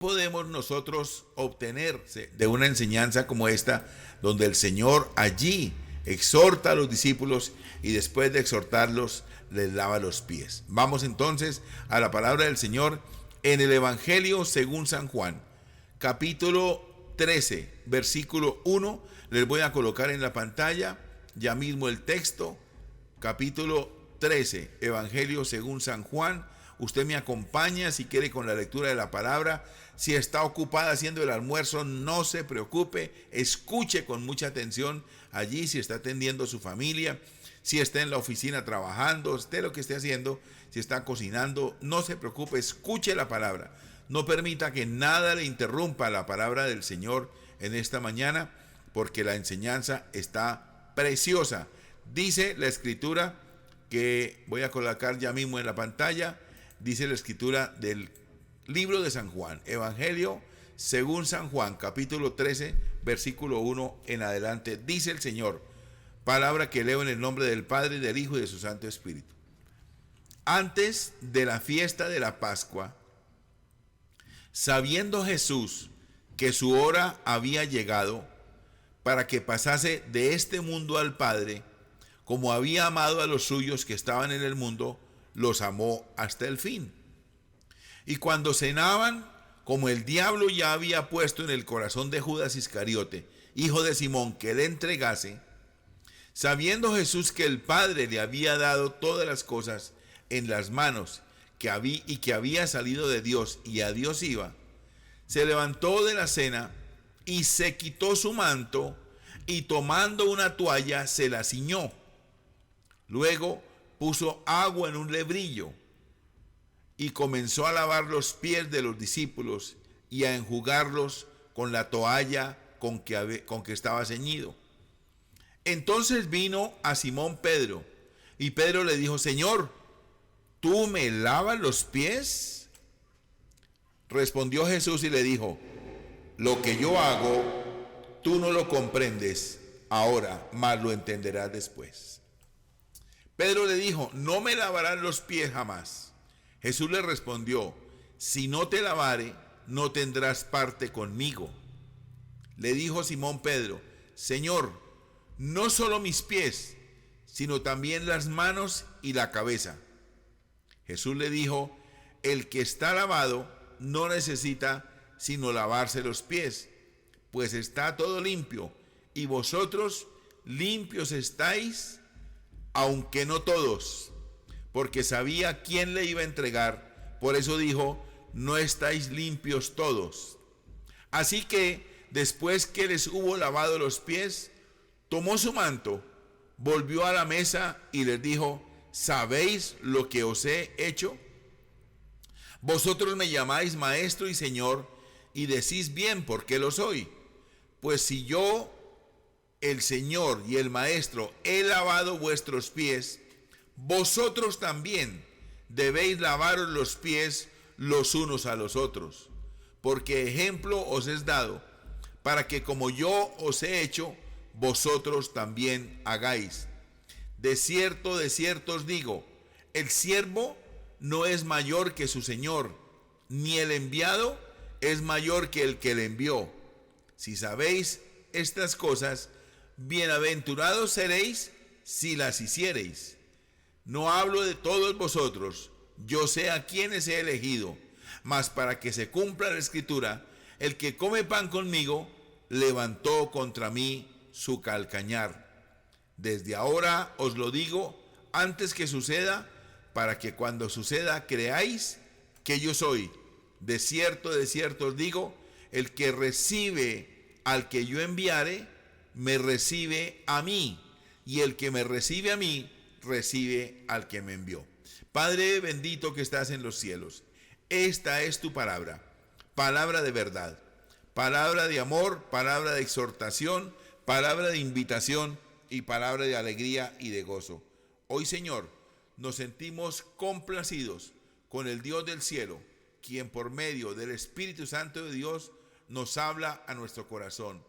podemos nosotros obtener de una enseñanza como esta, donde el Señor allí exhorta a los discípulos y después de exhortarlos les lava los pies? Vamos entonces a la palabra del Señor en el Evangelio según San Juan, capítulo 13, versículo 1. Les voy a colocar en la pantalla ya mismo el texto, capítulo 13, Evangelio según San Juan. Usted me acompaña si quiere con la lectura de la palabra. Si está ocupada haciendo el almuerzo, no se preocupe, escuche con mucha atención allí. Si está atendiendo a su familia, si está en la oficina trabajando, esté lo que esté haciendo, si está cocinando, no se preocupe, escuche la palabra. No permita que nada le interrumpa la palabra del Señor en esta mañana, porque la enseñanza está preciosa. Dice la escritura, que voy a colocar ya mismo en la pantalla, dice la escritura del libro de San Juan, Evangelio según San Juan, capítulo 13, versículo 1 en adelante. Dice el Señor, palabra que leo en el nombre del Padre, del Hijo y de su Santo Espíritu. Antes de la fiesta de la Pascua, sabiendo Jesús que su hora había llegado para que pasase de este mundo al Padre, como había amado a los suyos que estaban en el mundo, los amó hasta el fin. Y cuando cenaban, como el diablo ya había puesto en el corazón de Judas Iscariote, hijo de Simón, que le entregase, sabiendo Jesús que el Padre le había dado todas las cosas en las manos, y que había salido de Dios y a Dios iba, se levantó de la cena y se quitó su manto y tomando una toalla se la ciñó. Luego puso agua en un lebrillo y comenzó a lavar los pies de los discípulos y a enjugarlos con la toalla con que estaba ceñido. Entonces vino a Simón Pedro y Pedro le dijo: Señor, ¿tú me lavas los pies? Respondió Jesús y le dijo: lo que yo hago, tú no lo comprendes ahora, mas lo entenderás después. Pedro le dijo: no me lavarás los pies jamás. Jesús le respondió: si no te lavare, no tendrás parte conmigo. Le dijo Simón Pedro: Señor, no solo mis pies, sino también las manos y la cabeza. Jesús le dijo: el que está lavado no necesita sino lavarse los pies, pues está todo limpio, y vosotros limpios estáis, aunque no todos, porque sabía quién le iba a entregar. Por eso dijo: no estáis limpios todos. Así que después que les hubo lavado los pies, tomó su manto, volvió a la mesa y les dijo: ¿sabéis lo que os he hecho? Vosotros me llamáis maestro y señor, y decís bien porque lo soy. Pues si yo, el Señor y el Maestro, he lavado vuestros pies, vosotros también debéis lavaros los pies los unos a los otros, porque ejemplo os es dado, para que como yo os he hecho, vosotros también hagáis. De cierto os digo, el siervo no es mayor que su Señor, ni el enviado es mayor que el que le envió. Si sabéis estas cosas, bienaventurados seréis si las hiciereis. No hablo de todos vosotros, yo sé a quienes he elegido, mas para que se cumpla la escritura, el que come pan conmigo levantó contra mí su calcañar. Desde ahora os lo digo antes que suceda, para que cuando suceda creáis que yo soy. De cierto os digo, el que recibe al que yo enviare, me recibe a mí, y el que me recibe a mí, recibe al que me envió. Padre bendito que estás en los cielos, esta es tu palabra, palabra de verdad, palabra de amor, palabra de exhortación, palabra de invitación y palabra de alegría y de gozo. Hoy, Señor, nos sentimos complacidos con el Dios del cielo, quien por medio del Espíritu Santo de Dios nos habla a nuestro corazón.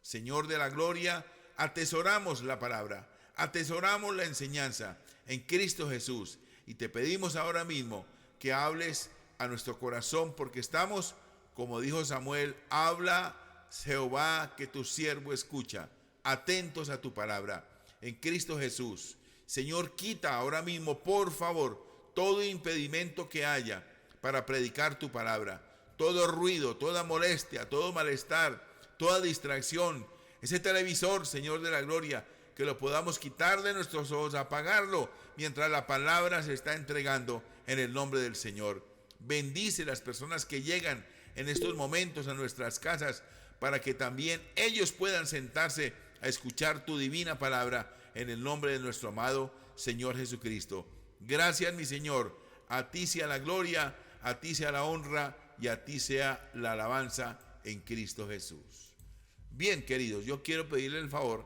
Señor de la gloria, atesoramos la palabra, atesoramos la enseñanza en Cristo Jesús, y te pedimos ahora mismo que hables a nuestro corazón, porque estamos como dijo Samuel, habla Jehová, que tu siervo escucha, atentos a tu palabra, en Cristo Jesús. Señor, quita ahora mismo, por favor, todo impedimento que haya para predicar tu palabra, todo ruido, toda molestia, todo malestar, toda distracción, ese televisor, Señor de la gloria, que lo podamos quitar de nuestros ojos, apagarlo, mientras la palabra se está entregando en el nombre del Señor. Bendice las personas que llegan en estos momentos a nuestras casas, para que también ellos puedan sentarse a escuchar tu divina palabra en el nombre de nuestro amado Señor Jesucristo. Gracias, mi Señor. A ti sea la gloria, a ti sea la honra y a ti sea la alabanza en Cristo Jesús. Bien, queridos, yo quiero pedirle el favor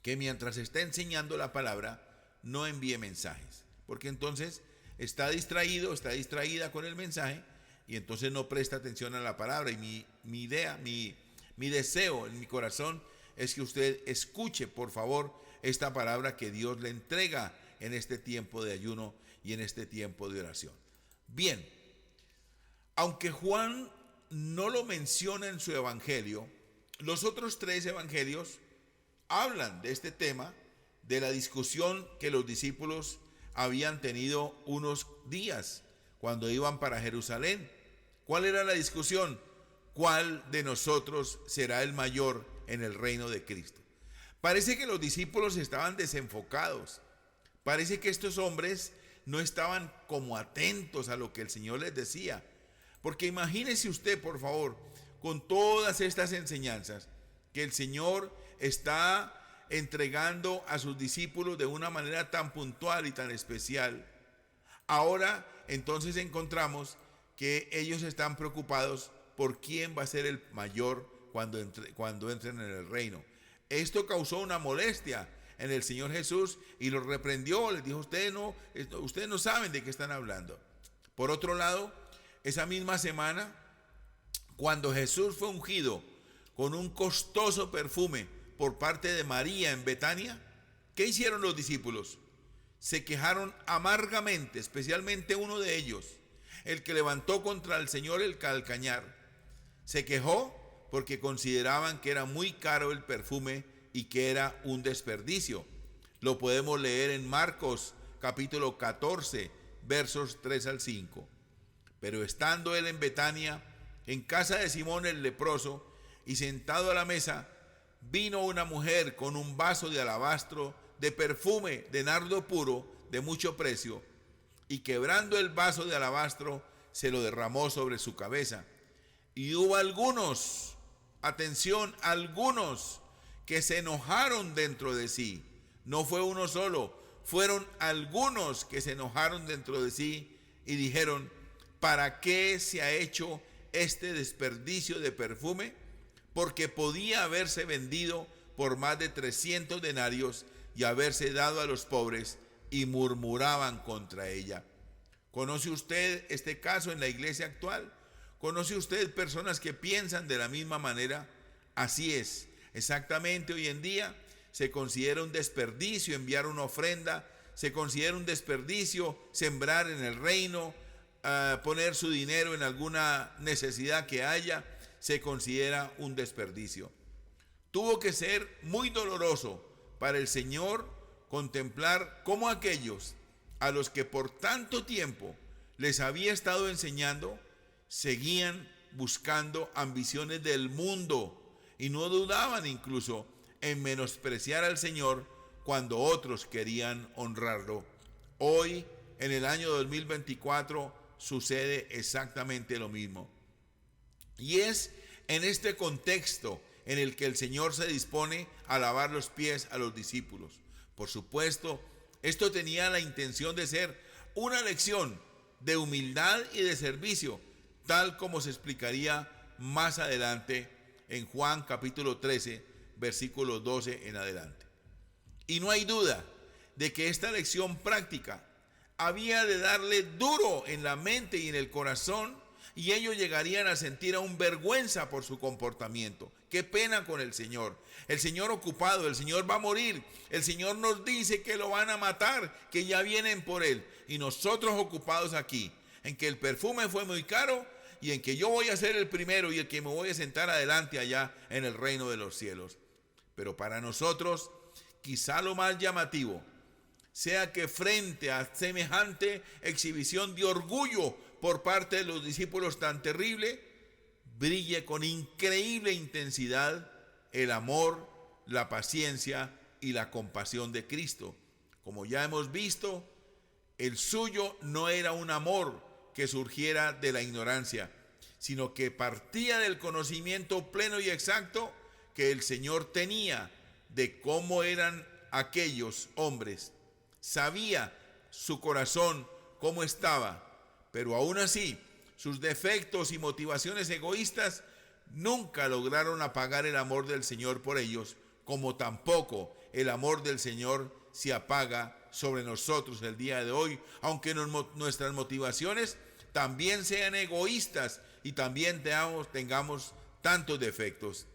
que mientras está enseñando la palabra no envíe mensajes, porque entonces está distraído, está distraída con el mensaje y entonces no presta atención a la palabra. Y mi idea, mi deseo en mi corazón es que usted escuche, por favor, esta palabra que Dios le entrega en este tiempo de ayuno y en este tiempo de oración. Bien, aunque Juan no lo menciona en su evangelio, los otros 3 evangelios hablan de este tema, de la discusión que los discípulos habían tenido unos días cuando iban para Jerusalén. ¿Cuál era la discusión? ¿Cuál de nosotros será el mayor en el reino de Cristo? Parece que los discípulos estaban desenfocados. Parece que estos hombres no estaban como atentos a lo que el Señor les decía. Porque imagínese usted, por favor, con todas estas enseñanzas que el Señor está entregando a sus discípulos de una manera tan puntual y tan especial. Ahora entonces encontramos que ellos están preocupados por quién va a ser el mayor cuando entren en el reino. Esto causó una molestia en el Señor Jesús y los reprendió, les dijo: ustedes no saben de qué están hablando. Por otro lado, esa misma semana, cuando Jesús fue ungido con un costoso perfume por parte de María en Betania, ¿qué hicieron los discípulos? Se quejaron amargamente, especialmente uno de ellos, el que levantó contra el Señor el calcañar. Se quejó porque consideraban que era muy caro el perfume y que era un desperdicio. Lo podemos leer en Marcos capítulo 14, versos 3 al 5. Pero estando él en Betania, en casa de Simón el leproso, y sentado a la mesa, vino una mujer con un vaso de alabastro de perfume de nardo puro de mucho precio, y quebrando el vaso de alabastro se lo derramó sobre su cabeza. Y hubo algunos, atención, algunos que se enojaron dentro de sí. No fue uno solo, fueron algunos que se enojaron dentro de sí y dijeron: ¿para qué se ha hecho este desperdicio de perfume? Porque podía haberse vendido por más de 300 denarios y haberse dado a los pobres. Y murmuraban contra ella. ¿Conoce usted este caso en la iglesia actual? ¿Conoce usted personas que piensan de la misma manera? Así es, exactamente hoy en día se considera un desperdicio enviar una ofrenda, se considera un desperdicio sembrar en el reino, poner su dinero en alguna necesidad que haya, se considera un desperdicio. Tuvo que ser muy doloroso para el Señor contemplar cómo aquellos a los que por tanto tiempo les había estado enseñando, seguían buscando ambiciones del mundo y no dudaban incluso en menospreciar al Señor cuando otros querían honrarlo. Hoy, en el año 2024, sucede exactamente lo mismo. Y es en este contexto en el que el Señor se dispone a lavar los pies a los discípulos. Por supuesto, esto tenía la intención de ser una lección de humildad y de servicio, tal como se explicaría más adelante en Juan capítulo 13, versículo 12 en adelante. Y no hay duda de que esta lección práctica había de darle duro en la mente y en el corazón, y ellos llegarían a sentir aún vergüenza por su comportamiento. Qué pena con el Señor ocupado, el Señor va a morir, el Señor nos dice que lo van a matar, que ya vienen por él, y nosotros ocupados aquí en que el perfume fue muy caro y en que yo voy a ser el primero y el que me voy a sentar adelante allá en el reino de los cielos. Pero para nosotros, quizá lo más llamativo sea que frente a semejante exhibición de orgullo por parte de los discípulos tan terrible, brille con increíble intensidad el amor, la paciencia y la compasión de Cristo. Como ya hemos visto, el suyo no era un amor que surgiera de la ignorancia, sino que partía del conocimiento pleno y exacto que el Señor tenía de cómo eran aquellos hombres. Sabía su corazón cómo estaba, pero aún así sus defectos y motivaciones egoístas nunca lograron apagar el amor del Señor por ellos, como tampoco el amor del Señor se apaga sobre nosotros el día de hoy, aunque nuestras motivaciones también sean egoístas y también tengamos tantos defectos.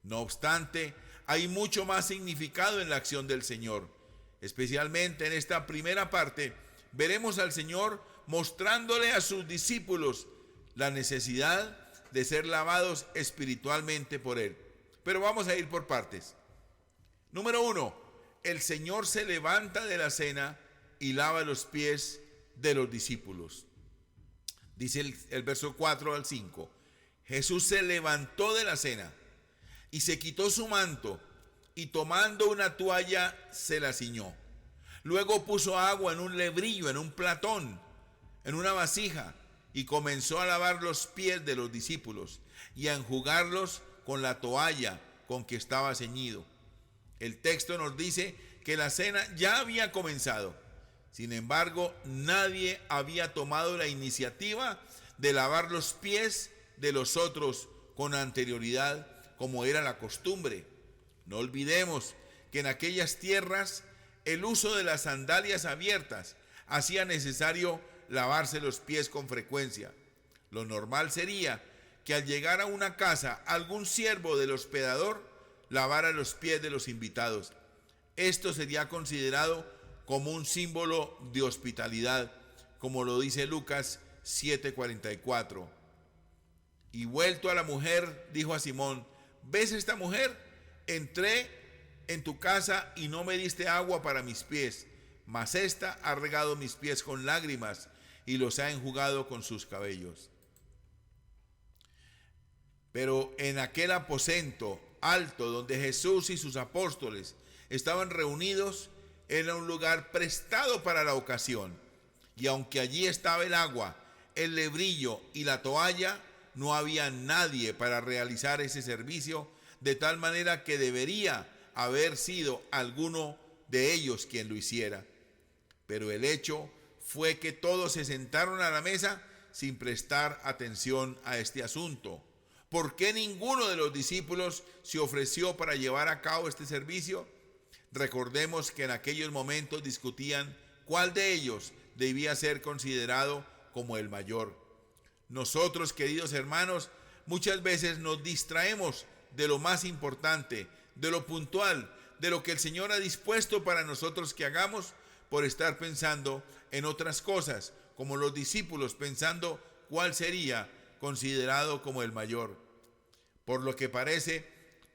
No obstante, hay mucho más significado en la acción del Señor. Especialmente en esta primera parte, veremos al Señor mostrándole a sus discípulos la necesidad de ser lavados espiritualmente por Él. Pero vamos a ir por partes. Número 1, el Señor se levanta de la cena y lava los pies de los discípulos. Dice el verso 4 al 5. Jesús se levantó de la cena y se quitó su manto y tomando una toalla se la ciñó. Luego puso agua en un lebrillo, en un platón, en una vasija, y comenzó a lavar los pies de los discípulos y a enjugarlos con la toalla con que estaba ceñido. El texto nos dice que la cena ya había comenzado. Sin embargo, nadie había tomado la iniciativa de lavar los pies de los otros con anterioridad, como era la costumbre. No olvidemos que en aquellas tierras el uso de las sandalias abiertas hacía necesario lavarse los pies con frecuencia. Lo normal sería que al llegar a una casa algún siervo del hospedador lavara los pies de los invitados. Esto sería considerado como un símbolo de hospitalidad, como lo dice Lucas 7:44. Y vuelto a la mujer, dijo a Simón: ¿ves esta mujer? Entré en tu casa y no me diste agua para mis pies, mas ésta ha regado mis pies con lágrimas y los ha enjugado con sus cabellos. Pero en aquel aposento alto donde Jesús y sus apóstoles estaban reunidos, era un lugar prestado para la ocasión. Y aunque allí estaba el agua, el lebrillo y la toalla, no había nadie para realizar ese servicio, de tal manera que debería haber sido alguno de ellos quien lo hiciera. Pero el hecho fue que todos se sentaron a la mesa sin prestar atención a este asunto. ¿Por qué ninguno de los discípulos se ofreció para llevar a cabo este servicio? Recordemos que en aquellos momentos discutían cuál de ellos debía ser considerado como el mayor. Nosotros, queridos hermanos, muchas veces nos distraemos de lo más importante, de lo puntual, de lo que el Señor ha dispuesto para nosotros que hagamos, por estar pensando en otras cosas, como los discípulos pensando cuál sería considerado como el mayor. Por lo que parece,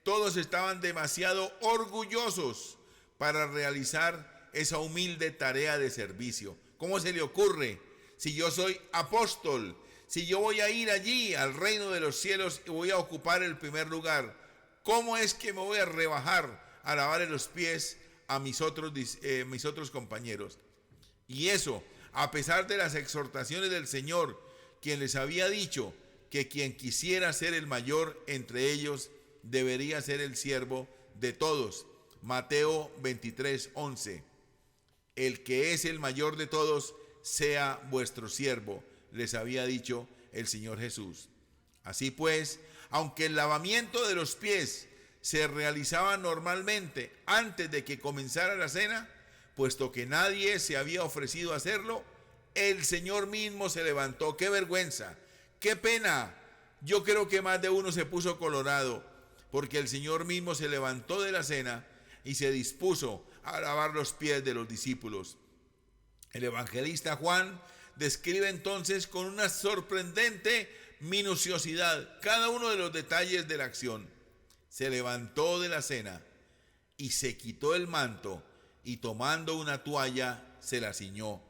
todos estaban demasiado orgullosos para realizar esa humilde tarea de servicio. ¿Cómo se le ocurre? Si yo soy apóstol, si yo voy a ir allí al reino de los cielos y voy a ocupar el primer lugar, ¿cómo es que me voy a rebajar a lavar los pies a mis otros compañeros? Y eso, a pesar de las exhortaciones del Señor, quien les había dicho que quien quisiera ser el mayor entre ellos debería ser el siervo de todos. Mateo 23:11. El que es el mayor de todos sea vuestro siervo, les había dicho el Señor Jesús. Así pues, aunque el lavamiento de los pies se realizaba normalmente antes de que comenzara la cena, puesto que nadie se había ofrecido a hacerlo, el Señor mismo se levantó. ¡Qué vergüenza! ¡Qué pena! Yo creo que más de uno se puso colorado, porque el Señor mismo se levantó de la cena y se dispuso a lavar los pies de los discípulos. El evangelista Juan describe entonces con una sorprendente minuciosidad cada uno de los detalles de la acción. Se levantó de la cena y se quitó el manto y tomando una toalla se la ciñó.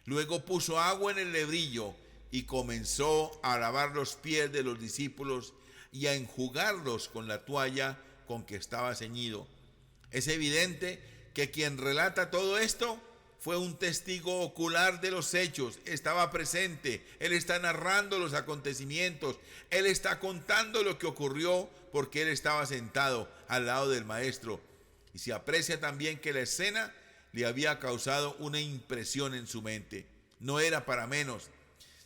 Luego puso agua en el lebrillo y comenzó a lavar los pies de los discípulos y a enjugarlos con la toalla con que estaba ceñido. Es evidente que quien relata todo esto fue un testigo ocular de los hechos, estaba presente, él está narrando los acontecimientos, él está contando lo que ocurrió porque él estaba sentado al lado del maestro. Y se aprecia también que la escena le había causado una impresión en su mente. No era para menos.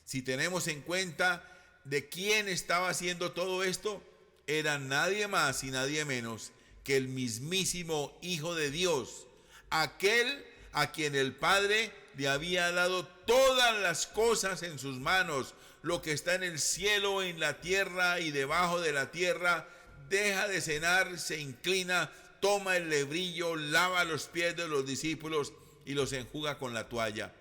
Si tenemos en cuenta de quién estaba haciendo todo esto, era nadie más y nadie menos que el mismísimo Hijo de Dios, aquel a quien el Padre le había dado todas las cosas en sus manos, lo que está en el cielo, en la tierra y debajo de la tierra. Deja de cenar, se inclina, toma el lebrillo, lava los pies de los discípulos y los enjuga con la toalla.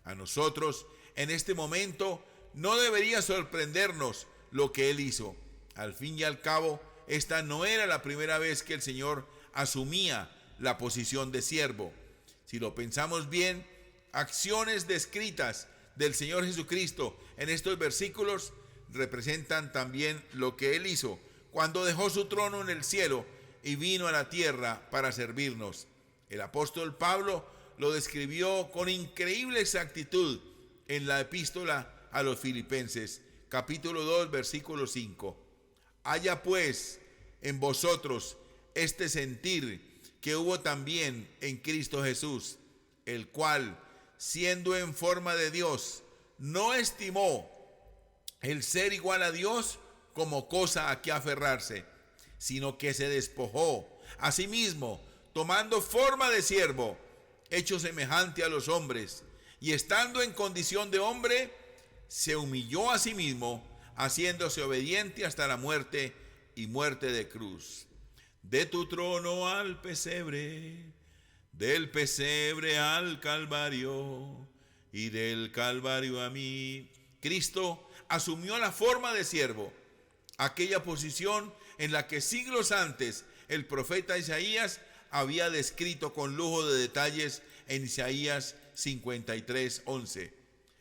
A nosotros, en este momento, no debería sorprendernos lo que él hizo. Al fin y al cabo, esta no era la primera vez que el Señor asumía la posición de siervo. Si lo pensamos bien, acciones descritas del Señor Jesucristo en estos versículos representan también lo que él hizo cuando dejó su trono en el cielo y vino a la tierra para servirnos. El apóstol Pablo lo describió con increíble exactitud en la epístola a los Filipenses, capítulo 2, versículo 5. Haya pues en vosotros este sentir que hubo también en Cristo Jesús, el cual, siendo en forma de Dios, no estimó el ser igual a Dios como cosa a que aferrarse, sino que se despojó a sí mismo, tomando forma de siervo, hecho semejante a los hombres, y estando en condición de hombre, se humilló a sí mismo, haciéndose obediente hasta la muerte y muerte de cruz. De tu trono al pesebre, del pesebre al Calvario, y del Calvario a mí. Cristo asumió la forma de siervo, aquella posición en la que siglos antes el profeta Isaías había descrito con lujo de detalles en Isaías 53:11.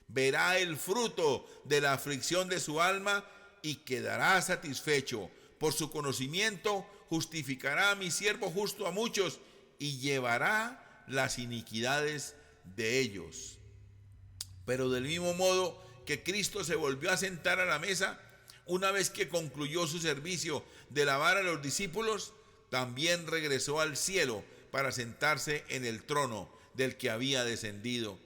Verá el fruto de la aflicción de su alma y quedará satisfecho. Por su conocimiento justificará a mi siervo justo a muchos y llevará las iniquidades de ellos. Pero del mismo modo que Cristo se volvió a sentar a la mesa, una vez que concluyó su servicio de lavar a los discípulos, también regresó al cielo para sentarse en el trono del que había descendido.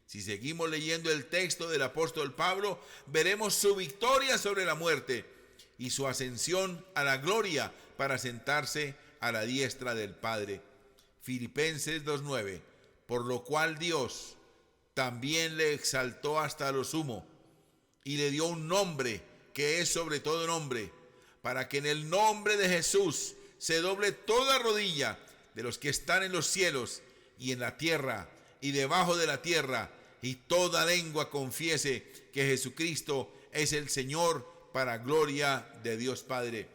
Si seguimos leyendo el texto del apóstol Pablo, veremos su victoria sobre la muerte y su ascensión a la gloria para sentarse a la diestra del Padre. Filipenses 2:9. Por lo cual Dios también le exaltó hasta lo sumo y le dio un nombre que es sobre todo nombre, para que en el nombre de Jesús se doble toda rodilla de los que están en los cielos y en la tierra y debajo de la tierra, y toda lengua confiese que Jesucristo es el Señor, para gloria de Dios Padre.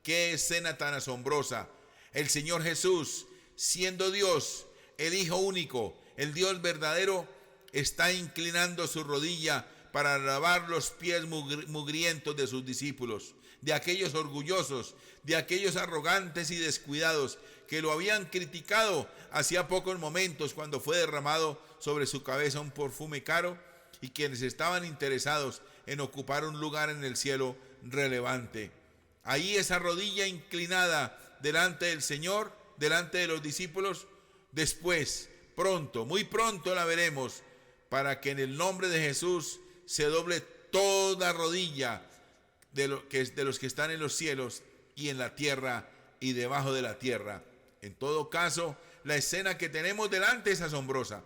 Qué escena tan asombrosa. El Señor Jesús, siendo Dios, el Hijo único, el Dios verdadero, está inclinando su rodilla para lavar los pies mugrientos de sus discípulos, de aquellos orgullosos, de aquellos arrogantes y descuidados que lo habían criticado hacía pocos momentos cuando fue derramado sobre su cabeza un perfume caro, y quienes estaban interesados en ocupar un lugar en el cielo relevante. Ahí esa rodilla inclinada delante del Señor, delante de los discípulos, después, pronto, muy pronto la veremos, para que en el nombre de Jesús se doble toda rodilla de los que están en los cielos y en la tierra y debajo de la tierra. En todo caso, la escena que tenemos delante es asombrosa.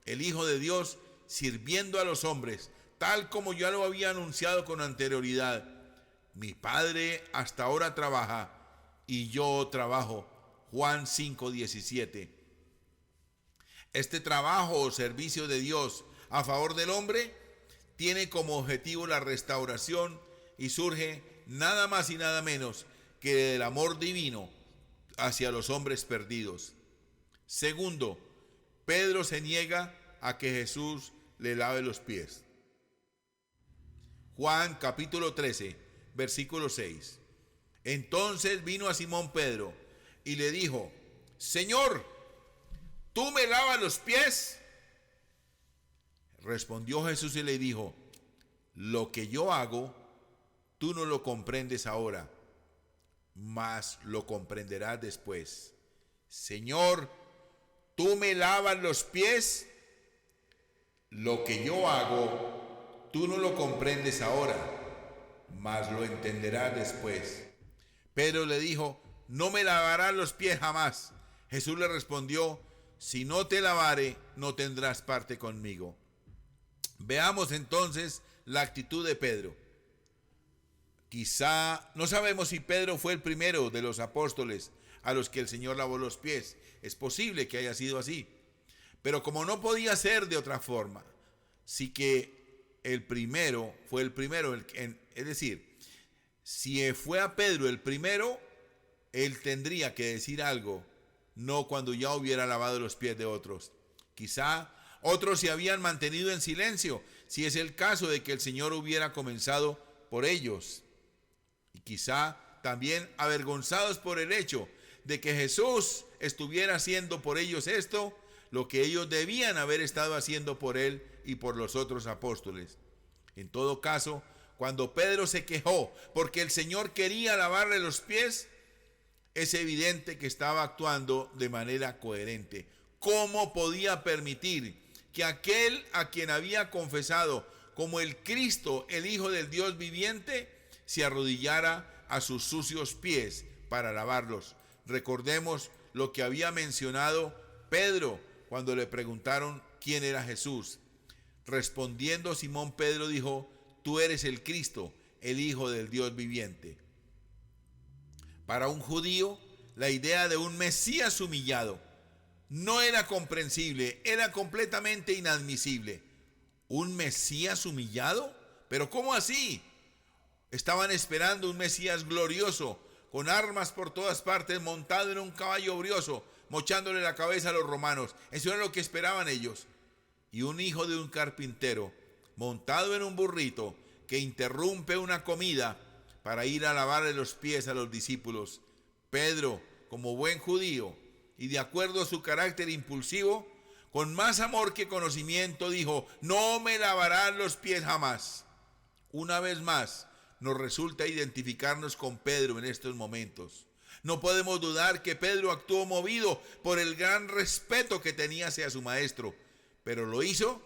El Hijo de Dios sirviendo a los hombres, tal como ya lo había anunciado con anterioridad. Mi Padre hasta ahora trabaja y yo trabajo. Juan 5:17. Este trabajo o servicio de Dios a favor del hombre tiene como objetivo la restauración y surge nada más y nada menos que del amor divino hacia los hombres perdidos. Segundo, Pedro se niega a que Jesús le lave los pies. Juan capítulo 13, versículo 6. Entonces vino a Simón Pedro y le dijo: Señor, ¿tú me lavas los pies? Respondió Jesús y le dijo: lo que yo hago, tú no lo comprendes ahora, mas lo comprenderás después. Señor, ¿tú me lavas los pies? Lo que yo hago, tú no lo comprendes ahora, mas lo entenderás después. Pedro le dijo: no me lavarás los pies jamás. Jesús le respondió: si no te lavare, no tendrás parte conmigo. Veamos entonces la actitud de Pedro. Quizá, no sabemos si Pedro fue el primero de los apóstoles a los que el Señor lavó los pies. Es posible que haya sido así. Pero como no podía ser de otra forma, sí que el primero fue el primero. Es decir, si fue a Pedro el primero, él tendría que decir algo, no cuando ya hubiera lavado los pies de otros. Quizá otros se habían mantenido en silencio, si es el caso de que el Señor hubiera comenzado por ellos. Y quizá también avergonzados por el hecho de que Jesús estuviera haciendo por ellos esto, lo que ellos debían haber estado haciendo por él y por los otros apóstoles. En todo caso, cuando Pedro se quejó porque el Señor quería lavarle los pies, es evidente que estaba actuando de manera coherente. ¿Cómo podía permitir que aquel a quien había confesado como el Cristo, el Hijo del Dios viviente, se arrodillara a sus sucios pies para lavarlos? Recordemos lo que había mencionado Pedro cuando le preguntaron quién era Jesús. Respondiendo Simón Pedro dijo: tú eres el Cristo, el Hijo del Dios viviente. Para un judío, la idea de un Mesías humillado no era comprensible, era completamente inadmisible. ¿Un Mesías humillado? ¿Pero cómo así? Estaban esperando un Mesías glorioso, con armas por todas partes, montado en un caballo brioso, mochándole la cabeza a los romanos. Eso era lo que esperaban ellos. Y un hijo de un carpintero, montado en un burrito, que interrumpe una comida para ir a lavarle los pies a los discípulos. Pedro, como buen judío y de acuerdo a su carácter impulsivo, con más amor que conocimiento, dijo: no me lavarás los pies jamás. Una vez más, nos resulta identificarnos con Pedro en estos momentos. No podemos dudar que Pedro actuó movido por el gran respeto que tenía hacia su maestro, pero lo hizo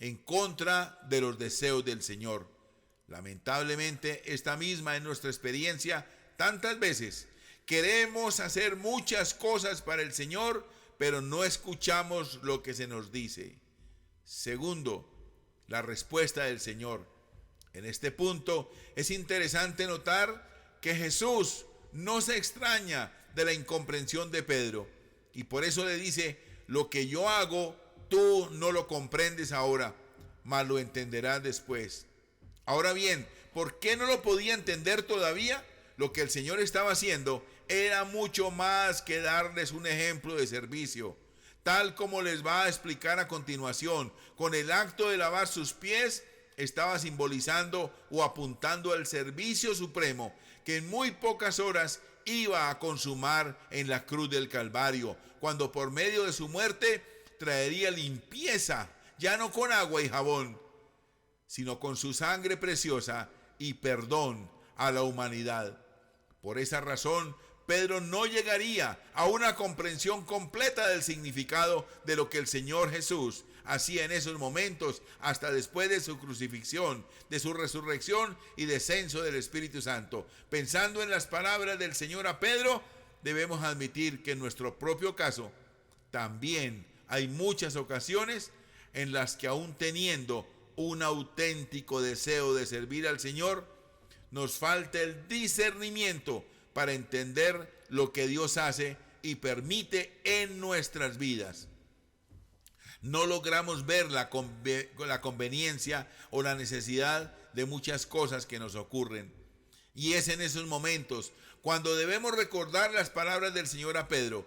en contra de los deseos del Señor. Lamentablemente, esta misma es nuestra experiencia tantas veces. Queremos hacer muchas cosas para el Señor, pero no escuchamos lo que se nos dice. Segundo, la respuesta del Señor. En este punto es interesante notar que Jesús no se extraña de la incomprensión de Pedro, y por eso le dice: lo que yo hago, tú no lo comprendes ahora, mas lo entenderás después. Ahora bien, ¿por qué no lo podía entender todavía? Lo que el Señor estaba haciendo era mucho más que darles un ejemplo de servicio, tal como les va a explicar a continuación. Con el acto de lavar sus pies, estaba simbolizando o apuntando al servicio supremo que en muy pocas horas iba a consumar en la cruz del Calvario, cuando por medio de su muerte traería limpieza, ya no con agua y jabón, sino con su sangre preciosa y perdón a la humanidad. Por esa razón, Pedro no llegaría a una comprensión completa del significado de lo que el Señor Jesús hacía en esos momentos, hasta después de su crucifixión, de su resurrección y descenso del Espíritu Santo. Pensando en las palabras del Señor a Pedro, debemos admitir que en nuestro propio caso también hay muchas ocasiones en las que, aún teniendo un auténtico deseo de servir al Señor, nos falta el discernimiento para entender lo que Dios hace y permite en nuestras vidas. No logramos ver la conveniencia o la necesidad de muchas cosas que nos ocurren. Y es en esos momentos cuando debemos recordar las palabras del Señor a Pedro: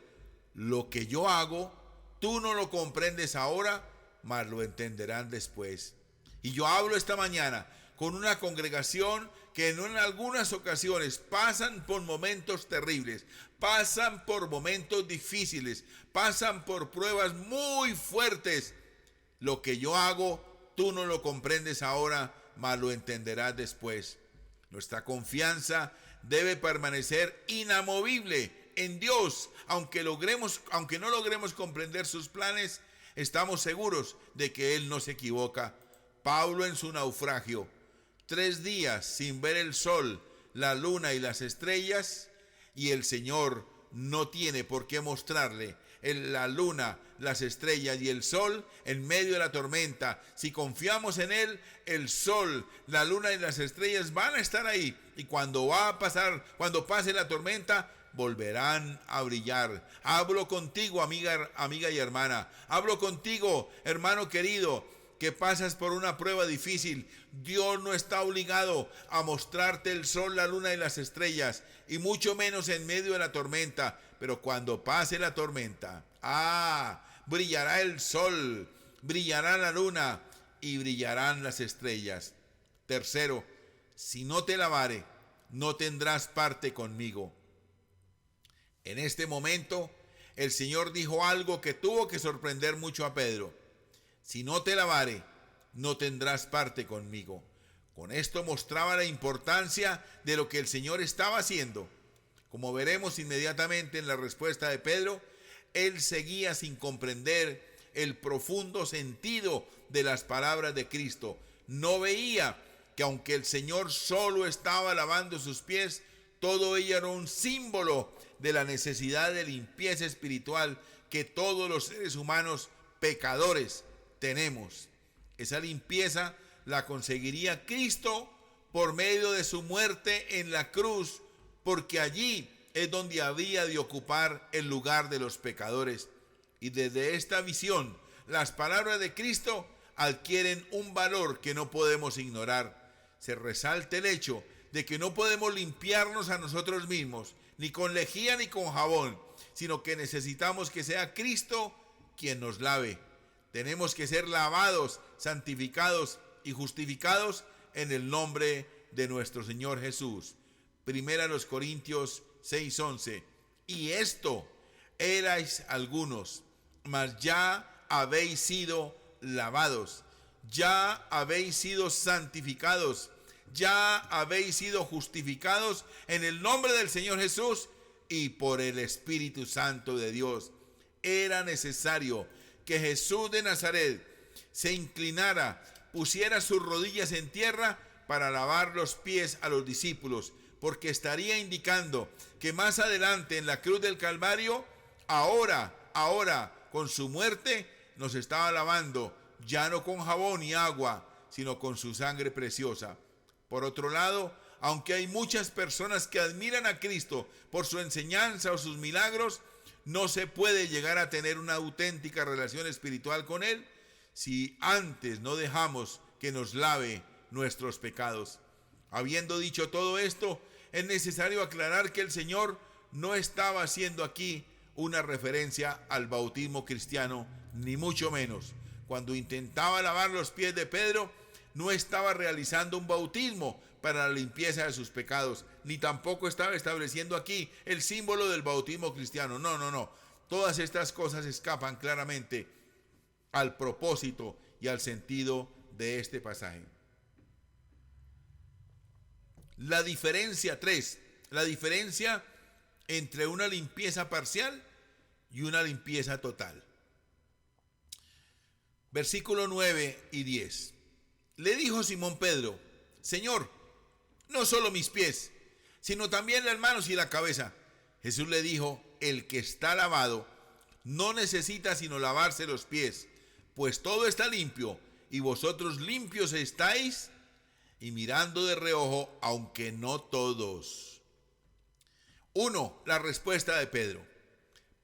lo que yo hago, tú no lo comprendes ahora, mas lo entenderán después. Y yo hablo esta mañana con una congregación que en algunas ocasiones pasan por momentos terribles, pasan por momentos difíciles, pasan por pruebas muy fuertes. Lo que yo hago, tú no lo comprendes ahora, mas lo entenderás después. Nuestra confianza debe permanecer inamovible en Dios. Aunque no logremos comprender sus planes, estamos seguros de que Él no se equivoca. Pablo, en su naufragio, 3 días sin ver el sol, la luna y las estrellas, y el Señor no tiene por qué mostrarle la luna, las estrellas y el sol en medio de la tormenta. Si confiamos en Él, el sol, la luna y las estrellas van a estar ahí, y cuando pase la tormenta, volverán a brillar. Hablo contigo, amiga y hermana. Hablo contigo, hermano querido, que pasas por una prueba difícil. Dios no está obligado a mostrarte el sol, la luna y las estrellas, y mucho menos en medio de la tormenta. Pero cuando pase la tormenta, brillará el sol, brillará la luna y brillarán las estrellas. Tercero, si no te lavare, no tendrás parte conmigo. En este momento, el Señor dijo algo que tuvo que sorprender mucho a Pedro: si no te lavare, no tendrás parte conmigo. Con esto mostraba la importancia de lo que el Señor estaba haciendo. Como veremos inmediatamente en la respuesta de Pedro, él seguía sin comprender el profundo sentido de las palabras de Cristo. No veía que aunque el Señor solo estaba lavando sus pies, todo ello era un símbolo de la necesidad de limpieza espiritual que todos los seres humanos pecadores tenemos. Esa limpieza la conseguiría Cristo por medio de su muerte en la cruz, porque allí es donde había de ocupar el lugar de los pecadores. Y desde esta visión, las palabras de Cristo adquieren un valor que no podemos ignorar. Se resalta el hecho de que no podemos limpiarnos a nosotros mismos, ni con lejía ni con jabón, sino que necesitamos que sea Cristo quien nos lave. Tenemos que ser lavados, santificados y justificados en el nombre de nuestro Señor Jesús. Primera los Corintios 6:11. Y esto erais algunos, mas ya habéis sido lavados, ya habéis sido santificados, ya habéis sido justificados en el nombre del Señor Jesús y por el Espíritu Santo de Dios. Era necesario que Jesús de Nazaret se inclinara, pusiera sus rodillas en tierra para lavar los pies a los discípulos, porque estaría indicando que más adelante en la cruz del Calvario, ahora con su muerte, nos estaba lavando, ya no con jabón y agua, sino con su sangre preciosa. Por otro lado, aunque hay muchas personas que admiran a Cristo por su enseñanza o sus milagros, no se puede llegar a tener una auténtica relación espiritual con Él si antes no dejamos que nos lave nuestros pecados. Habiendo dicho todo esto, es necesario aclarar que el Señor no estaba haciendo aquí una referencia al bautismo cristiano, ni mucho menos. Cuando intentaba lavar los pies de Pedro, no estaba realizando un bautismo para la limpieza de sus pecados, ni tampoco estaba estableciendo aquí el símbolo del bautismo cristiano. No. Todas estas cosas escapan claramente al propósito y al sentido de este pasaje. La diferencia entre una limpieza parcial y una limpieza total. Versículo 9 y 10. Le dijo Simón Pedro: Señor, no solo mis pies, sino también las manos y la cabeza. Jesús le dijo: el que está lavado no necesita sino lavarse los pies, pues todo está limpio, y vosotros limpios estáis, y mirando de reojo, aunque no todos. 1. La respuesta de Pedro.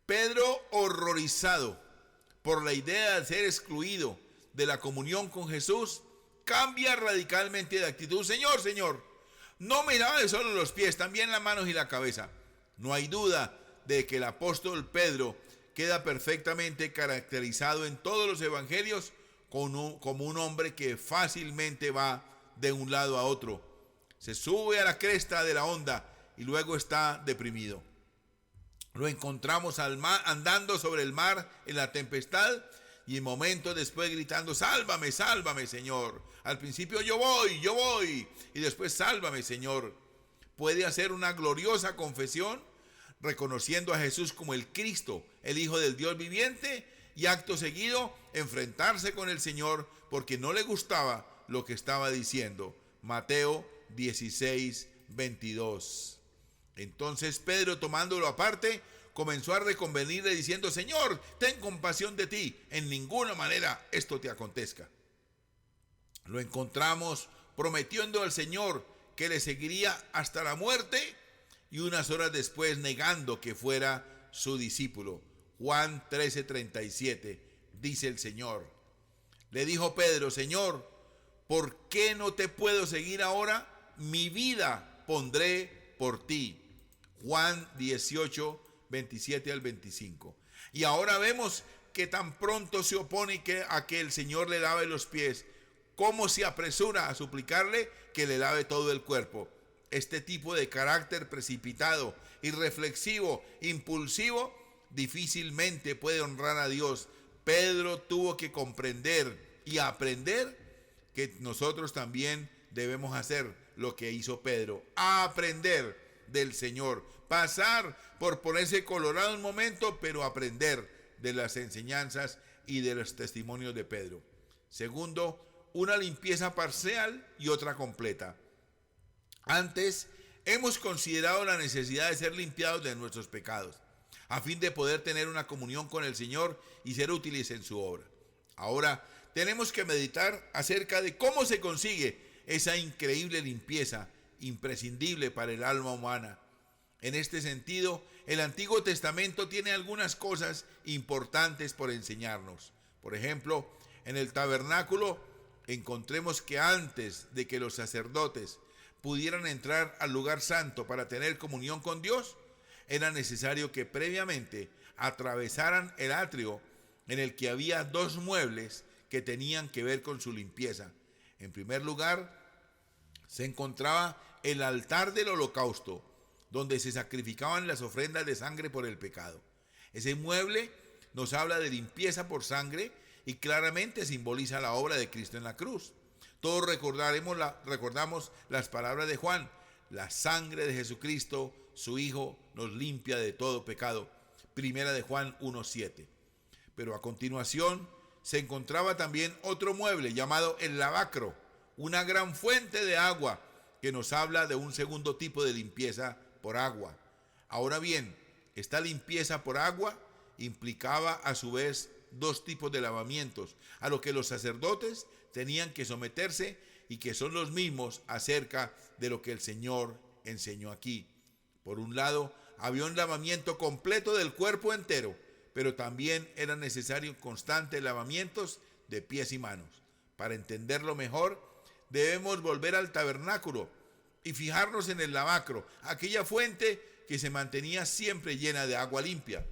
Pedro, horrorizado por la idea de ser excluido de la comunión con Jesús, cambia radicalmente de actitud. Señor, Señor, no me laves solo los pies, también las manos y la cabeza. No hay duda de que el apóstol Pedro queda perfectamente caracterizado en todos los evangelios como un hombre que fácilmente va de un lado a otro. Se sube a la cresta de la onda y luego está deprimido. Lo encontramos andando sobre el mar en la tempestad y momentos después gritando: sálvame, sálvame, Señor. Al principio yo voy, y después sálvame, Señor. Puede hacer una gloriosa confesión reconociendo a Jesús como el Cristo, el Hijo del Dios viviente, y acto seguido enfrentarse con el Señor porque no le gustaba lo que estaba diciendo. Mateo 16:22. Entonces Pedro, tomándolo aparte, comenzó a reconvenirle diciendo: Señor, ten compasión de ti, en ninguna manera esto te acontezca. Lo encontramos prometiendo al Señor que le seguiría hasta la muerte y unas horas después negando que fuera su discípulo. Juan 13:37, dice el Señor. Le dijo Pedro: Señor, ¿por qué no te puedo seguir ahora? Mi vida pondré por ti. Juan 18:27 al 25. Y ahora vemos que tan pronto se opone a que el Señor le lave los pies, cómo se apresura a suplicarle que le lave todo el cuerpo. Este tipo de carácter precipitado, irreflexivo, impulsivo, difícilmente puede honrar a Dios. Pedro tuvo que comprender y aprender que nosotros también debemos hacer lo que hizo Pedro: aprender del Señor, pasar por ponerse colorado un momento, pero aprender de las enseñanzas y de los testimonios de Pedro. Segundo, una limpieza parcial y otra completa. Antes, hemos considerado la necesidad de ser limpiados de nuestros pecados, a fin de poder tener una comunión con el Señor y ser útiles en su obra. Ahora, tenemos que meditar acerca de cómo se consigue esa increíble limpieza imprescindible para el alma humana. En este sentido, el Antiguo Testamento tiene algunas cosas importantes por enseñarnos. Por ejemplo, en el tabernáculo encontremos que antes de que los sacerdotes pudieran entrar al lugar santo para tener comunión con Dios, era necesario que previamente atravesaran el atrio, en el que había dos muebles que tenían que ver con su limpieza. En primer lugar, se encontraba el altar del holocausto, donde se sacrificaban las ofrendas de sangre por el pecado. Ese mueble nos habla de limpieza por sangre y claramente simboliza la obra de Cristo en la cruz. Todos recordamos las palabras de Juan: la sangre de Jesucristo, su Hijo, nos limpia de todo pecado. Primera de Juan 1:7. Pero a continuación se encontraba también otro mueble llamado el lavacro, una gran fuente de agua que nos habla de un segundo tipo de limpieza por agua. Ahora bien, esta limpieza por agua implicaba a su vez dos tipos de lavamientos, a lo que los sacerdotes tenían que someterse y que son los mismos acerca de lo que el Señor enseñó aquí. Por un lado, había un lavamiento completo del cuerpo entero, pero también eran necesarios constantes lavamientos de pies y manos. Para entenderlo mejor, debemos volver al tabernáculo y fijarnos en el lavacro, aquella fuente que se mantenía siempre llena de agua limpia.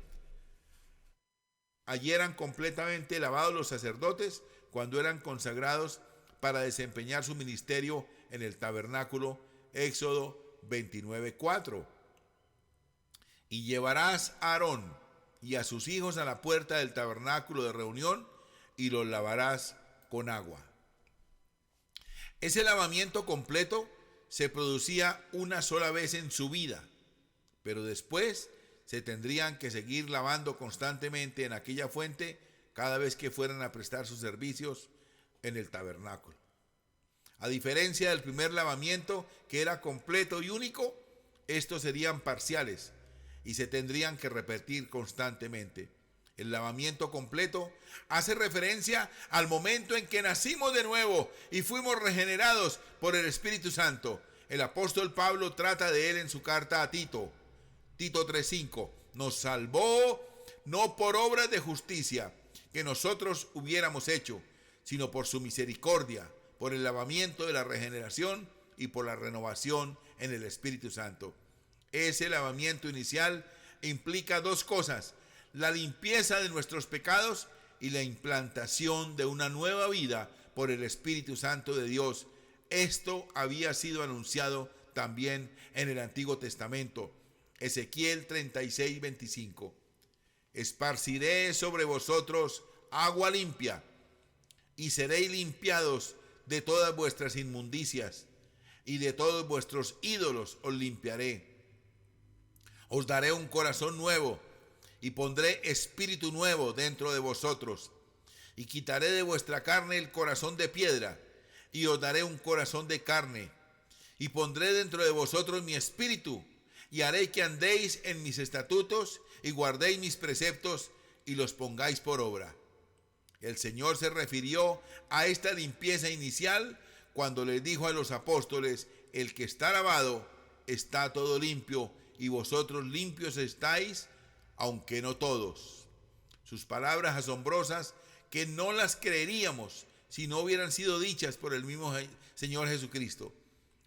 Allí eran completamente lavados los sacerdotes cuando eran consagrados para desempeñar su ministerio en el tabernáculo. Éxodo 29:4. Y llevarás a Aarón y a sus hijos a la puerta del tabernáculo de reunión y los lavarás con agua. Ese lavamiento completo se producía una sola vez en su vida, pero después se tendrían que seguir lavando constantemente en aquella fuente cada vez que fueran a prestar sus servicios en el tabernáculo. A diferencia del primer lavamiento, que era completo y único, estos serían parciales y se tendrían que repetir constantemente. El lavamiento completo hace referencia al momento en que nacimos de nuevo y fuimos regenerados por el Espíritu Santo. El apóstol Pablo trata de él en su carta a Tito. Tito 3:5. Nos salvó no por obras de justicia que nosotros hubiéramos hecho, sino por su misericordia, por el lavamiento de la regeneración y por la renovación en el Espíritu Santo. Ese lavamiento inicial implica dos cosas: la limpieza de nuestros pecados y la implantación de una nueva vida por el Espíritu Santo de Dios. Esto había sido anunciado también en el Antiguo Testamento. Ezequiel 36:25. Esparciré sobre vosotros agua limpia, y seréis limpiados de todas vuestras inmundicias, y de todos vuestros ídolos os limpiaré. Os daré un corazón nuevo, y pondré espíritu nuevo dentro de vosotros, y quitaré de vuestra carne el corazón de piedra, y os daré un corazón de carne, y pondré dentro de vosotros mi espíritu, y haré que andéis en mis estatutos, y guardéis mis preceptos, y los pongáis por obra. El Señor se refirió a esta limpieza inicial cuando les dijo a los apóstoles: el que está lavado está todo limpio, y vosotros limpios estáis, aunque no todos. Sus palabras asombrosas, que no las creeríamos si no hubieran sido dichas por el mismo Señor Jesucristo.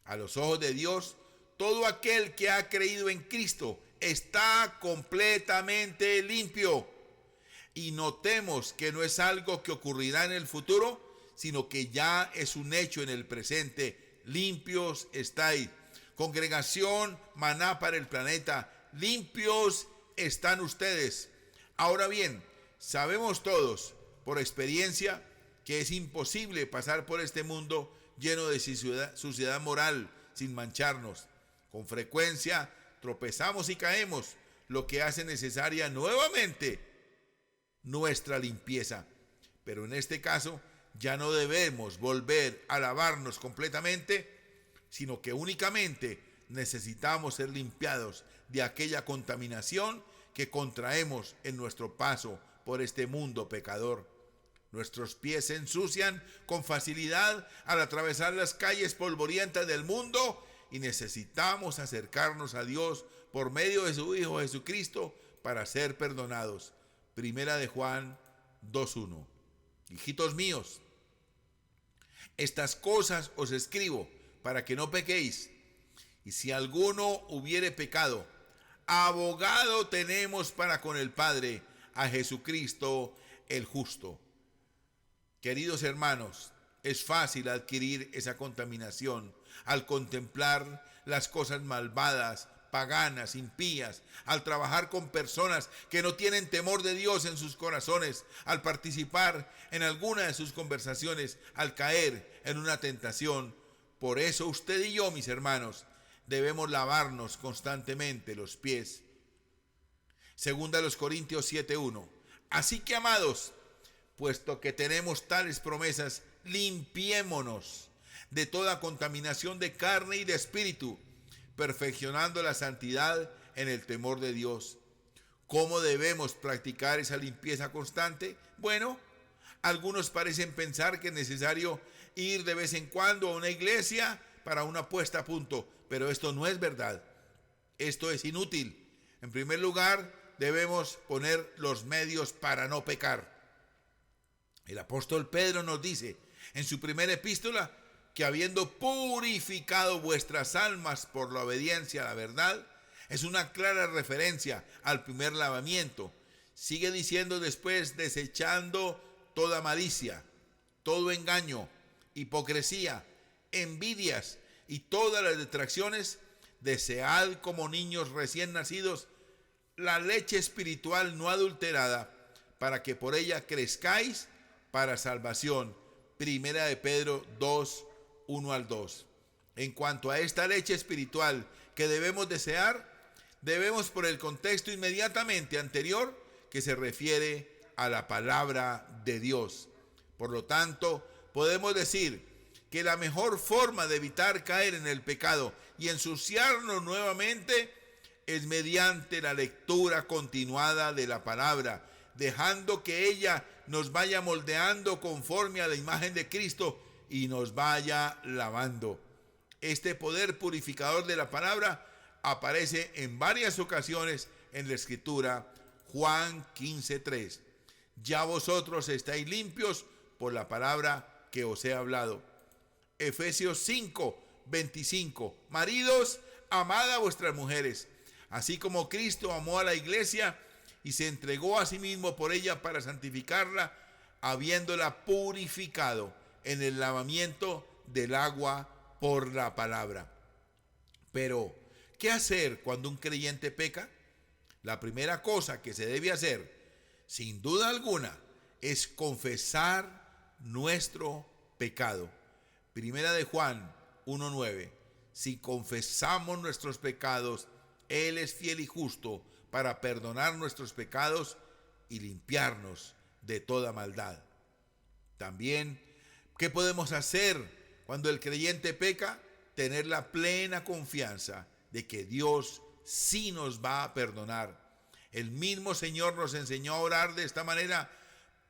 A los ojos de Dios, todo aquel que ha creído en Cristo está completamente limpio. Y notemos que no es algo que ocurrirá en el futuro, sino que ya es un hecho en el presente. Limpios estáis. Congregación Maná para el planeta, limpios están ustedes. Ahora bien, sabemos todos por experiencia que es imposible pasar por este mundo lleno de suciedad moral sin mancharnos. Con frecuencia tropezamos y caemos, lo que hace necesaria nuevamente nuestra limpieza. Pero en este caso ya no debemos volver a lavarnos completamente, sino que únicamente necesitamos ser limpiados de aquella contaminación que contraemos en nuestro paso por este mundo pecador. Nuestros pies se ensucian con facilidad al atravesar las calles polvorientas del mundo, y necesitamos acercarnos a Dios por medio de su Hijo Jesucristo para ser perdonados. Primera de Juan 2:1. Hijitos míos, estas cosas os escribo para que no pequéis. Y si alguno hubiere pecado, abogado tenemos para con el Padre, a Jesucristo el justo. Queridos hermanos, es fácil adquirir esa contaminación al contemplar las cosas malvadas, paganas, impías, al trabajar con personas que no tienen temor de Dios en sus corazones, al participar en alguna de sus conversaciones, al caer en una tentación. Por eso usted y yo, mis hermanos, debemos lavarnos constantemente los pies. Segunda a los Corintios 7:1. Así que, amados, puesto que tenemos tales promesas, limpiémonos de toda contaminación de carne y de espíritu, perfeccionando la santidad en el temor de Dios. ¿Cómo debemos practicar esa limpieza constante? Bueno, algunos parecen pensar que es necesario ir de vez en cuando a una iglesia para una puesta a punto, pero esto no es verdad. Esto es inútil. En primer lugar, debemos poner los medios para no pecar. El apóstol Pedro nos dice en su primera epístola que habiendo purificado vuestras almas por la obediencia a la verdad, es una clara referencia al primer lavamiento. Sigue diciendo después: desechando toda malicia, todo engaño, hipocresía, envidias y todas las detracciones, desead como niños recién nacidos la leche espiritual no adulterada, para que por ella crezcáis para salvación. Primera de Pedro 2:1-2. En cuanto a esta leche espiritual que debemos desear, debemos por el contexto inmediatamente anterior, que se refiere a la palabra de Dios. Por lo tanto, podemos decir que la mejor forma de evitar caer en el pecado y ensuciarnos nuevamente es mediante la lectura continuada de la palabra, dejando que ella nos vaya moldeando conforme a la imagen de Cristo y nos vaya lavando. Este poder purificador de la palabra aparece en varias ocasiones en la Escritura. Juan 15:3. Ya vosotros estáis limpios por la palabra que os he hablado. Efesios 5:25. Maridos, amad a vuestras mujeres, así como Cristo amó a la iglesia y se entregó a sí mismo por ella para santificarla, habiéndola purificado en el lavamiento del agua por la palabra. Pero, ¿qué hacer cuando un creyente peca? La primera cosa que se debe hacer, sin duda alguna, es confesar nuestro pecado. Primera de Juan 1:9. Si confesamos nuestros pecados, Él es fiel y justo para perdonar nuestros pecados y limpiarnos de toda maldad. También, ¿qué podemos hacer cuando el creyente peca? Tener la plena confianza de que Dios sí nos va a perdonar. El mismo Señor nos enseñó a orar de esta manera: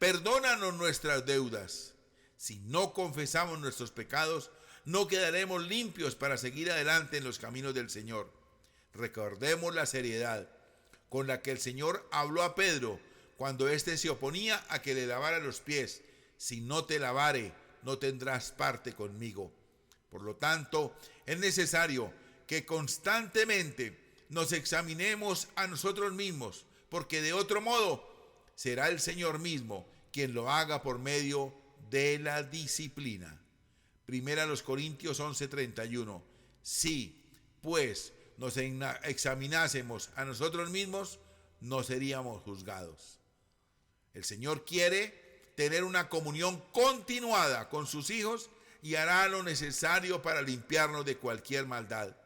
perdónanos nuestras deudas. Si no confesamos nuestros pecados, no quedaremos limpios para seguir adelante en los caminos del Señor. Recordemos la seriedad con la que el Señor habló a Pedro cuando éste se oponía a que le lavara los pies. Si no te lavare, no tendrás parte conmigo. Por lo tanto, es necesario que constantemente nos examinemos a nosotros mismos, porque de otro modo será el Señor mismo quien lo haga por medio de la disciplina. Primera a los Corintios 11:31. Si, pues, nos examinásemos a nosotros mismos, no seríamos juzgados. El Señor quiere tener una comunión continuada con sus hijos y hará lo necesario para limpiarnos de cualquier maldad.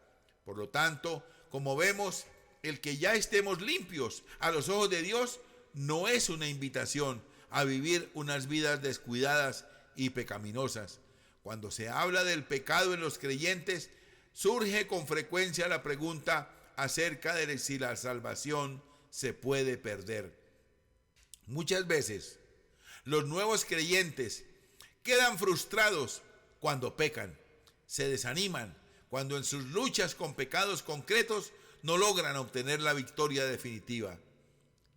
Por lo tanto, como vemos, el que ya estemos limpios a los ojos de Dios no es una invitación a vivir unas vidas descuidadas y pecaminosas. Cuando se habla del pecado en los creyentes, surge con frecuencia la pregunta acerca de si la salvación se puede perder. Muchas veces, los nuevos creyentes quedan frustrados cuando pecan, se desaniman cuando en sus luchas con pecados concretos no logran obtener la victoria definitiva.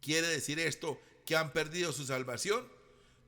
¿Quiere decir esto que han perdido su salvación?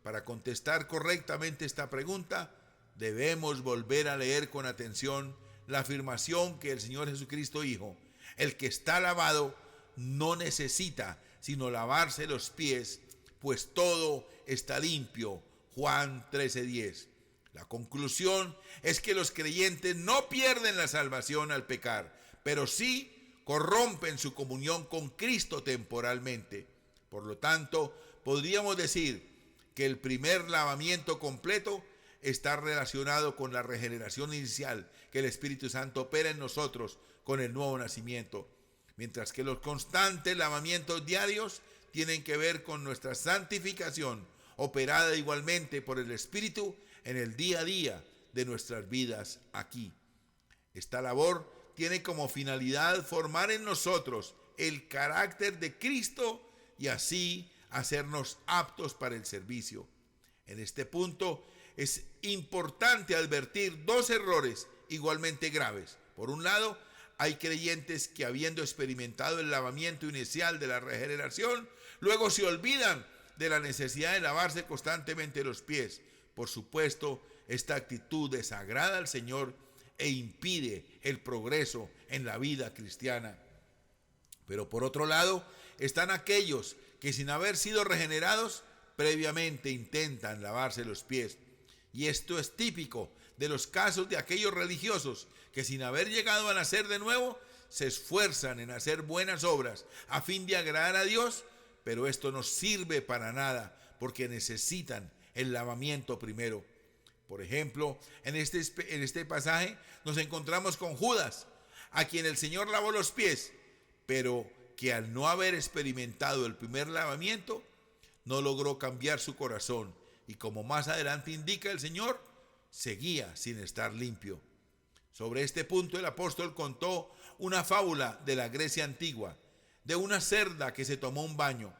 Para contestar correctamente esta pregunta, debemos volver a leer con atención la afirmación que el Señor Jesucristo dijo: el que está lavado no necesita sino lavarse los pies, pues todo está limpio. Juan 13:10. La conclusión es que los creyentes no pierden la salvación al pecar, pero sí corrompen su comunión con Cristo temporalmente. Por lo tanto, podríamos decir que el primer lavamiento completo está relacionado con la regeneración inicial que el Espíritu Santo opera en nosotros con el nuevo nacimiento, mientras que los constantes lavamientos diarios tienen que ver con nuestra santificación, operada igualmente por el Espíritu en el día a día de nuestras vidas aquí. Esta labor tiene como finalidad formar en nosotros el carácter de Cristo y así hacernos aptos para el servicio. En este punto es importante advertir dos errores igualmente graves. Por un lado, hay creyentes que, habiendo experimentado el lavamiento inicial de la regeneración, luego se olvidan de la necesidad de lavarse constantemente los pies. Por supuesto, esta actitud desagrada al Señor e impide el progreso en la vida cristiana. Pero por otro lado, están aquellos que, sin haber sido regenerados, previamente intentan lavarse los pies. Y esto es típico de los casos de aquellos religiosos que, sin haber llegado a nacer de nuevo, se esfuerzan en hacer buenas obras a fin de agradar a Dios, pero esto no sirve para nada porque necesitan el lavamiento primero. Por ejemplo, en este pasaje nos encontramos con Judas, a quien el Señor lavó los pies, pero que al no haber experimentado el primer lavamiento, no logró cambiar su corazón, y como más adelante indica el Señor, seguía sin estar limpio. Sobre este punto el apóstol contó una fábula de la Grecia antigua, de una cerda que se tomó un baño.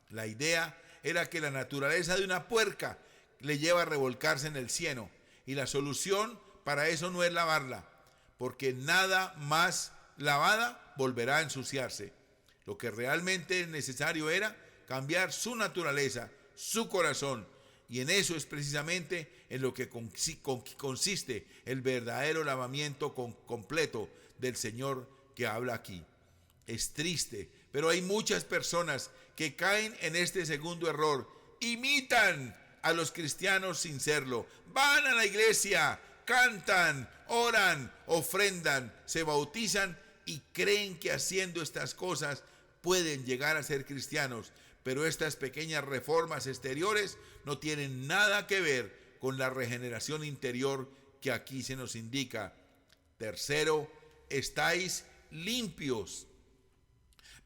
La idea era que la naturaleza de una puerca le lleva a revolcarse en el cieno, y la solución para eso no es lavarla, porque nada más lavada volverá a ensuciarse. Lo que realmente es necesario era cambiar su naturaleza, su corazón, Y en eso es precisamente en lo que consiste el verdadero lavamiento completo del Señor que habla aquí. Es triste, pero hay muchas personas que caen en este segundo error. Imitan a los cristianos sin serlo. Van a la iglesia, cantan, oran, ofrendan, se bautizan y creen que haciendo estas cosas pueden llegar a ser cristianos. Pero estas pequeñas reformas exteriores no tienen nada que ver con la regeneración interior que aquí se nos indica. Tercero, estáis limpios.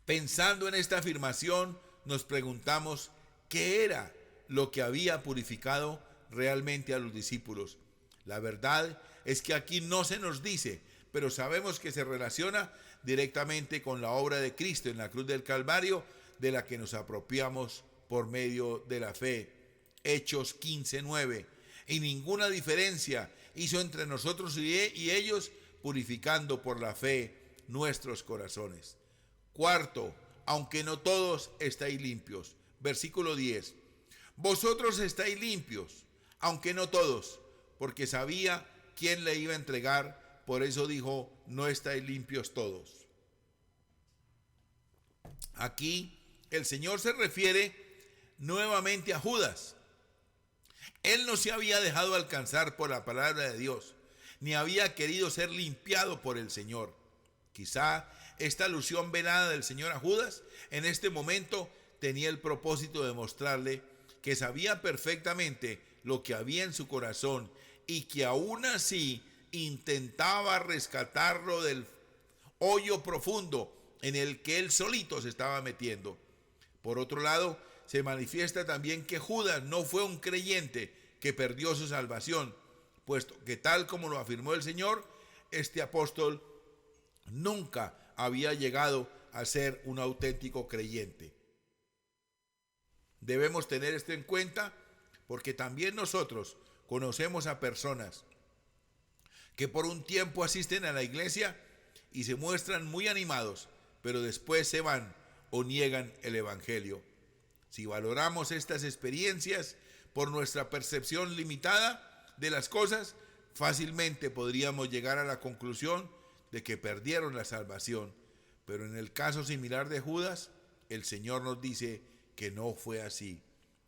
Pensando en esta afirmación, nos preguntamos qué era lo que había purificado realmente a los discípulos. La verdad es que aquí no se nos dice, pero sabemos que se relaciona directamente con la obra de Cristo en la cruz del Calvario, de la que nos apropiamos por medio de la fe. Hechos 15:9. Y ninguna diferencia hizo entre nosotros y ellos, purificando por la fe nuestros corazones. Cuarto, aunque no todos estáis limpios. Versículo 10. Vosotros estáis limpios, aunque no todos, porque sabía quién le iba a entregar, por eso dijo, no estáis limpios todos. Aquí el Señor se refiere nuevamente a Judas. Él no se había dejado alcanzar por la palabra de Dios, ni había querido ser limpiado por el Señor. Quizá esta alusión velada del Señor a Judas en este momento tenía el propósito de mostrarle que sabía perfectamente lo que había en su corazón y que aún así intentaba rescatarlo del hoyo profundo en el que él solito se estaba metiendo. Por otro lado, se manifiesta también que Judas no fue un creyente que perdió su salvación, puesto que tal como lo afirmó el Señor, este apóstol nunca había llegado a ser un auténtico creyente. Debemos tener esto en cuenta porque también nosotros conocemos a personas que por un tiempo asisten a la iglesia y se muestran muy animados, pero después se van o niegan el evangelio. Si valoramos estas experiencias por nuestra percepción limitada de las cosas, fácilmente podríamos llegar a la conclusión de que perdieron la salvación. Pero en el caso similar de Judas, el Señor nos dice que no fue así.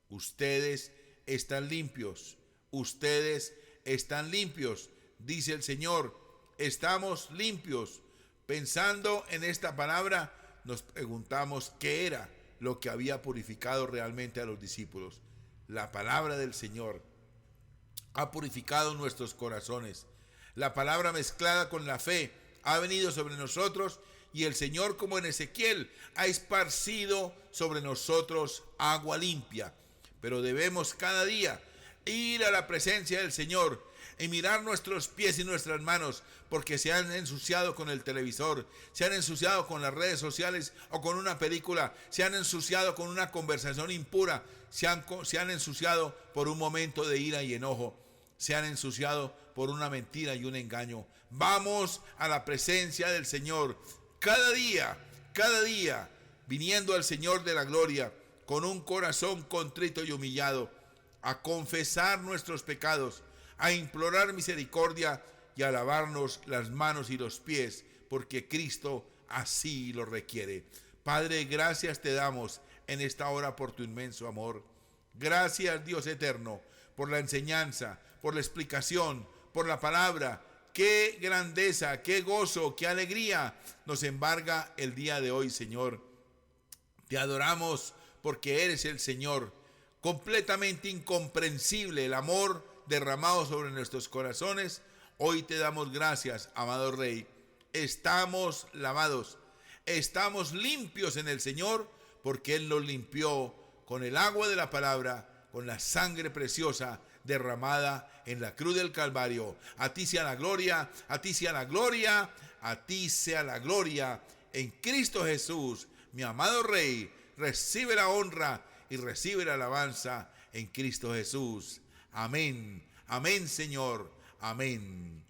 Ustedes están limpios, ustedes están limpios, dice el Señor, estamos limpios. Pensando en esta palabra, nos preguntamos qué era lo que había purificado realmente a los discípulos. La palabra del Señor ha purificado nuestros corazones. La palabra mezclada con la fe ha venido sobre nosotros y el Señor, como en Ezequiel, ha esparcido sobre nosotros agua limpia. Pero debemos cada día ir a la presencia del Señor y mirar nuestros pies y nuestras manos, porque se han ensuciado con el televisor, se han ensuciado con las redes sociales o con una película, se han ensuciado con una conversación impura, se han ensuciado por un momento de ira y enojo, se han ensuciado por una mentira y un engaño. Vamos a la presencia del Señor cada día, viniendo al Señor de la gloria con un corazón contrito y humillado, a confesar nuestros pecados, a implorar misericordia y a lavarnos las manos y los pies, porque Cristo así lo requiere. Padre, gracias te damos en esta hora por tu inmenso amor. Gracias, Dios eterno, por la enseñanza, por la explicación, por la palabra. Qué grandeza, qué gozo, qué alegría nos embarga el día de hoy, Señor. Te adoramos porque eres el Señor. Completamente incomprensible el amor derramado sobre nuestros corazones. Hoy te damos gracias, amado Rey. Estamos lavados, estamos limpios en el Señor, porque Él nos limpió con el agua de la palabra, con la sangre preciosa derramada en la cruz del Calvario. A ti sea la gloria, a ti sea la gloria, a ti sea la gloria en Cristo Jesús, mi amado Rey. Recibe la honra y recibe la alabanza en Cristo Jesús. Amén, amén, Señor, amén.